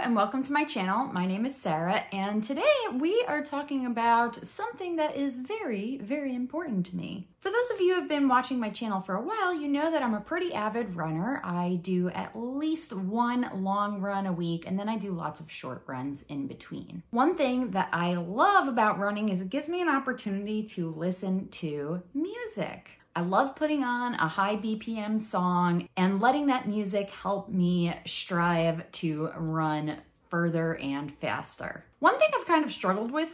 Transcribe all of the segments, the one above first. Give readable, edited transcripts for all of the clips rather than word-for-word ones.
and welcome to my channel. My name is Sarah, and today we are talking about something that is very, very important to me. For those of you who have been watching my channel for a while, you know that I'm a pretty avid runner. I do at least one long run a week, and then I do lots of short runs in between. One thing that I love about running is it gives me an opportunity to listen to music. I love putting on a high BPM song and letting that music help me strive to run further and faster. One thing I've kind of struggled with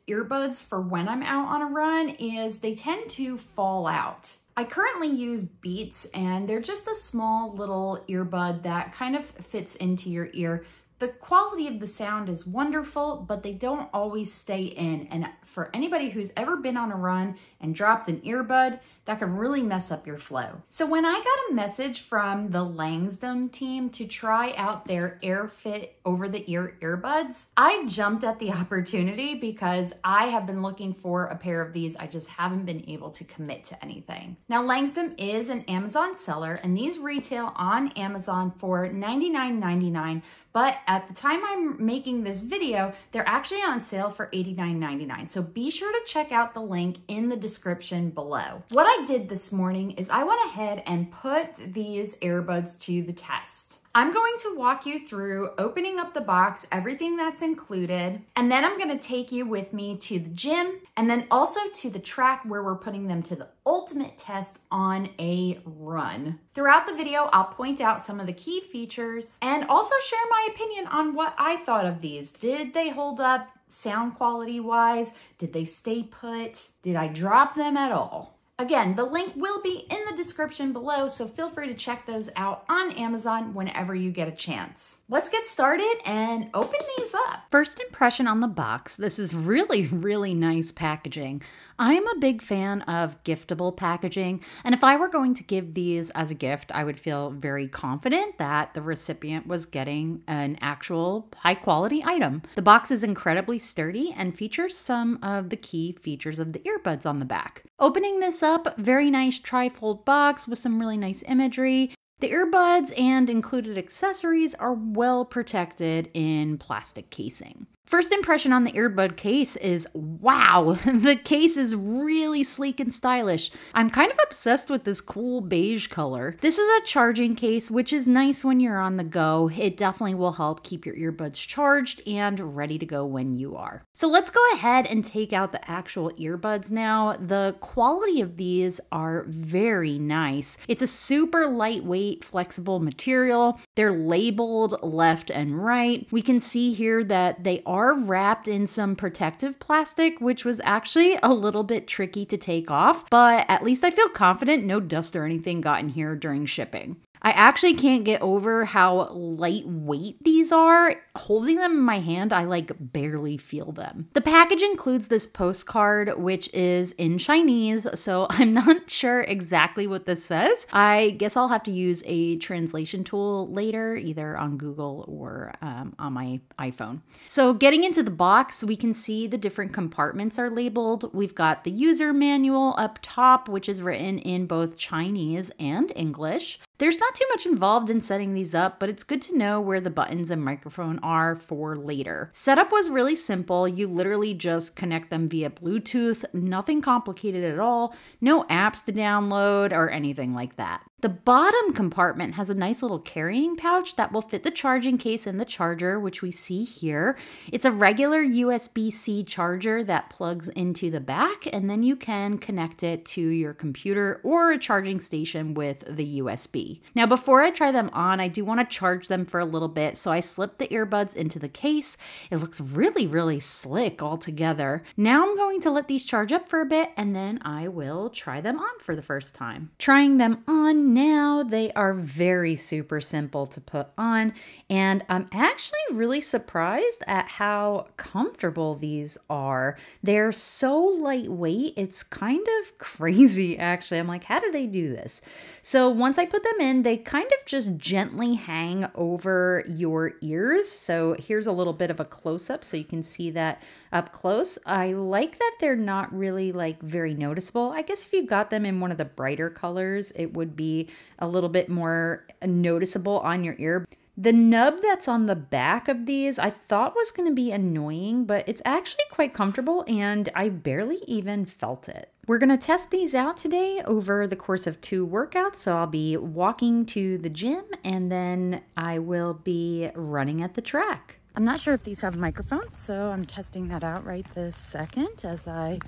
earbuds for when I'm out on a run is they tend to fall out. I currently use Beats, and they're just a small little earbud that kind of fits into your ear. The quality of the sound is wonderful, but they don't always stay in. And for anybody who's ever been on a run and dropped an earbud, that can really mess up your flow. So when I got a message from the Langsdom team to try out their AirFit over-the-ear earbuds, I jumped at the opportunity because I have been looking for a pair of these. I just haven't been able to commit to anything. Now, Langsdom is an Amazon seller, and these retail on Amazon for $99.99, but at the time I'm making this video, they're actually on sale for $89.99. So be sure to check out the link in the description below. What I did this morning is I went ahead and put these earbuds to the test. I'm going to walk you through opening up the box, everything that's included, and then I'm going to take you with me to the gym and then also to the track where we're putting them to the ultimate test on a run. Throughout the video, I'll point out some of the key features and also share my opinion on what I thought of these. Did they hold up sound quality wise? Did they stay put? Did I drop them at all? Again, the link will be in the description below, so feel free to check those out on Amazon whenever you get a chance. Let's get started and open these up. First impression on the box, this is really, really nice packaging. I'm a big fan of giftable packaging, and if I were going to give these as a gift, I would feel very confident that the recipient was getting an actual high-quality item. The box is incredibly sturdy and features some of the key features of the earbuds on the back. Opening this up, very nice tri-fold box with some really nice imagery. The earbuds and included accessories are well protected in plastic casing. First impression on the earbud case is, wow, the case is really sleek and stylish. I'm kind of obsessed with this cool beige color. This is a charging case, which is nice when you're on the go. It definitely will help keep your earbuds charged and ready to go when you are. So let's go ahead and take out the actual earbuds now. The quality of these are very nice. It's a super lightweight, flexible material. They're labeled left and right. We can see here that they are wrapped in some protective plastic, which was actually a little bit tricky to take off, but at least I feel confident no dust or anything got in here during shipping. I actually can't get over how lightweight these are. Holding them in my hand, I like barely feel them. The package includes this postcard, which is in Chinese, so I'm not sure exactly what this says. I guess I'll have to use a translation tool later, either on Google or on my iPhone. So getting into the box, we can see the different compartments are labeled. We've got the user manual up top, which is written in both Chinese and English. There's not too much involved in setting these up, but it's good to know where the buttons and microphone are for later. Setup was really simple. You literally just connect them via Bluetooth, nothing complicated at all, no apps to download or anything like that. The bottom compartment has a nice little carrying pouch that will fit the charging case and the charger, which we see here. It's a regular USB-C charger that plugs into the back, and then you can connect it to your computer or a charging station with the USB. Now, before I try them on, I do want to charge them for a little bit, so I slipped the earbuds into the case. It looks really, really slick all together. Now I'm going to let these charge up for a bit, and then I will try them on for the first time. Trying them on now, they are very super simple to put on, and I'm actually really surprised at how comfortable these are. They're so lightweight, it's kind of crazy actually. I'm like, how do they do this? So once I put them in, they kind of just gently hang over your ears. So here's a little bit of a close-up so you can see that up close. I like that they're not really like very noticeable. I guess if you got them in one of the brighter colors, it would be a little bit more noticeable on your ear. The nub that's on the back of these I thought was going to be annoying, but it's actually quite comfortable and I barely even felt it. We're going to test these out today over the course of 2 workouts. So I'll be walking to the gym and then I will be running at the track. I'm not sure if these have microphones, so I'm testing that out right this second as I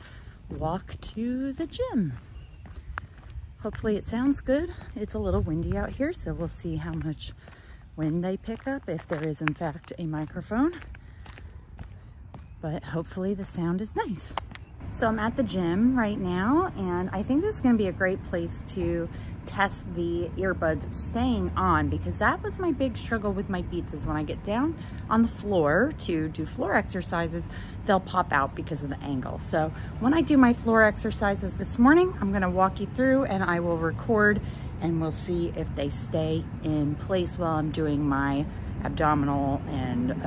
walk to the gym. Hopefully it sounds good. It's a little windy out here, so we'll see how much wind they pick up, if there is in fact a microphone. But hopefully the sound is nice. So I'm at the gym right now, and I think this is going to be a great place to test the earbuds staying on, because that was my big struggle with my Beats, is when I get down on the floor to do floor exercises, they'll pop out because of the angle. So when I do my floor exercises this morning, I'm going to walk you through and I will record and we'll see if they stay in place while I'm doing my abdominal and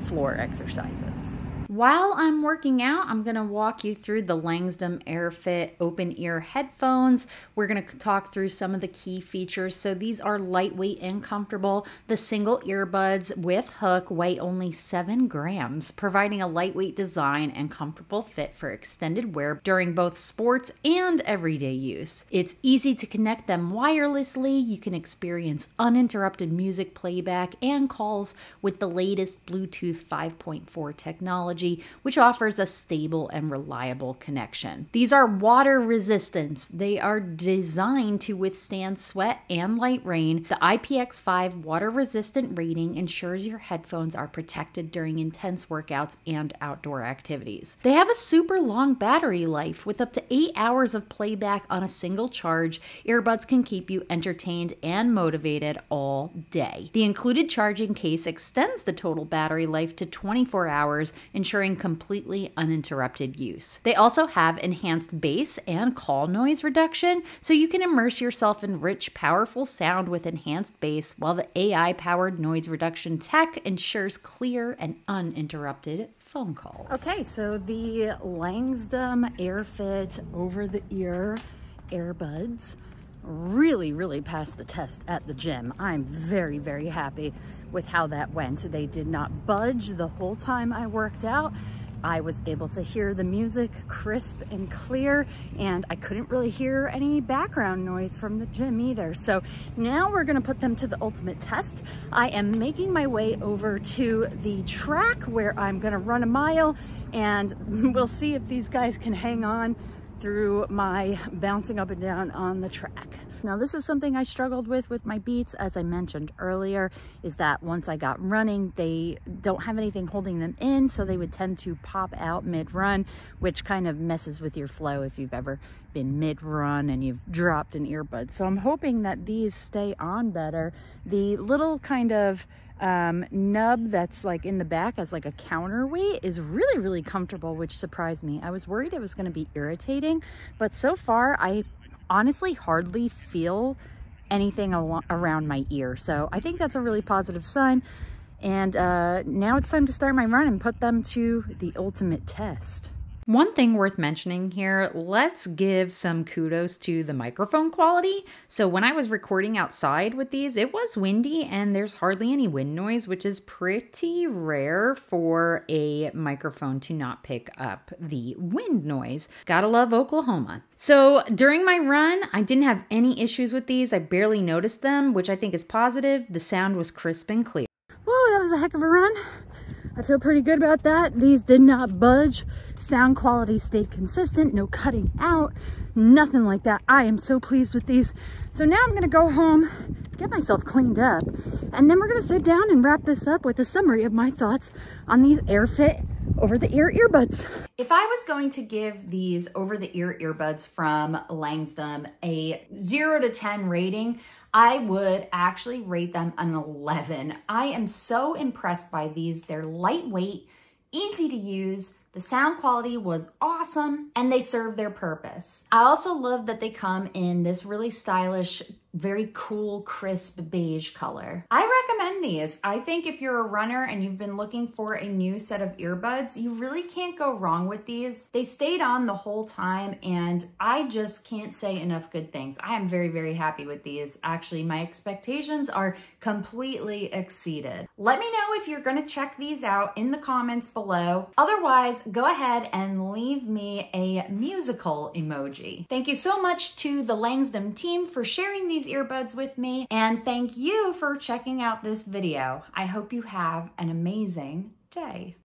floor exercises. While I'm working out, I'm going to walk you through the Langsdom AirFit open ear headphones. We're going to talk through some of the key features. So these are lightweight and comfortable. The single earbuds with hook weigh only 7 grams, providing a lightweight design and comfortable fit for extended wear during both sports and everyday use. It's easy to connect them wirelessly. You can experience uninterrupted music playback and calls with the latest Bluetooth 5.4 technology, which offers a stable and reliable connection. These are water resistant. They are designed to withstand sweat and light rain. The IPX5 water resistant rating ensures your headphones are protected during intense workouts and outdoor activities. They have a super long battery life with up to 8 hours of playback on a single charge. Earbuds can keep you entertained and motivated all day. The included charging case extends the total battery life to 24 hours, ensuring completely uninterrupted use. They also have enhanced bass and call noise reduction, so you can immerse yourself in rich, powerful sound with enhanced bass, while the AI-powered noise reduction tech ensures clear and uninterrupted phone calls. Okay, so the Langsdom AirFit over-the-ear earbuds really passed the test at the gym. I'm very happy with how that went. They did not budge the whole time I worked out. I was able to hear the music crisp and clear, and I couldn't really hear any background noise from the gym either. So now we're gonna put them to the ultimate test. I am making my way over to the track where I'm gonna run a mile, and we'll see if these guys can hang on through my bouncing up and down on the track. Now, this is something I struggled with my Beats, as I mentioned earlier, is that once I got running, they don't have anything holding them in, so they would tend to pop out mid-run, which kind of messes with your flow if you've ever been mid-run and you've dropped an earbud. So I'm hoping that these stay on better. The little kind of nub that's like in the back as like a counterweight is really comfortable, which surprised me. I was worried it was going to be irritating, but so far I honestly hardly feel anything around my ear. So I think that's a really positive sign. And now it's time to start my run and put them to the ultimate test. One thing worth mentioning here, let's give some kudos to the microphone quality. So when I was recording outside with these, it was windy and there's hardly any wind noise, which is pretty rare for a microphone to not pick up the wind noise. Gotta love Oklahoma. So during my run, I didn't have any issues with these. I barely noticed them, which I think is positive. The sound was crisp and clear. Whoa, that was a heck of a run. I feel pretty good about that. These did not budge. Sound quality stayed consistent, no cutting out, nothing like that. I am so pleased with these. So now I'm gonna go home, get myself cleaned up, and then we're gonna sit down and wrap this up with a summary of my thoughts on these AirFit over-the-ear earbuds. If I was going to give these over-the-ear earbuds from Langsdom a 0 to 10 rating, I would actually rate them an 11. I am so impressed by these. They're lightweight, easy to use. The sound quality was awesome and they serve their purpose. I also love that they come in this really stylish very cool, crisp beige color. I recommend these. I think if you're a runner and you've been looking for a new set of earbuds, you really can't go wrong with these. They stayed on the whole time and I just can't say enough good things. I am very, very happy with these. Actually, my expectations are completely exceeded. Let me know if you're gonna check these out in the comments below. Otherwise, go ahead and leave me a musical emoji. Thank you so much to the Langsdom team for sharing these earbuds with me, and thank you for checking out this video. I hope you have an amazing day.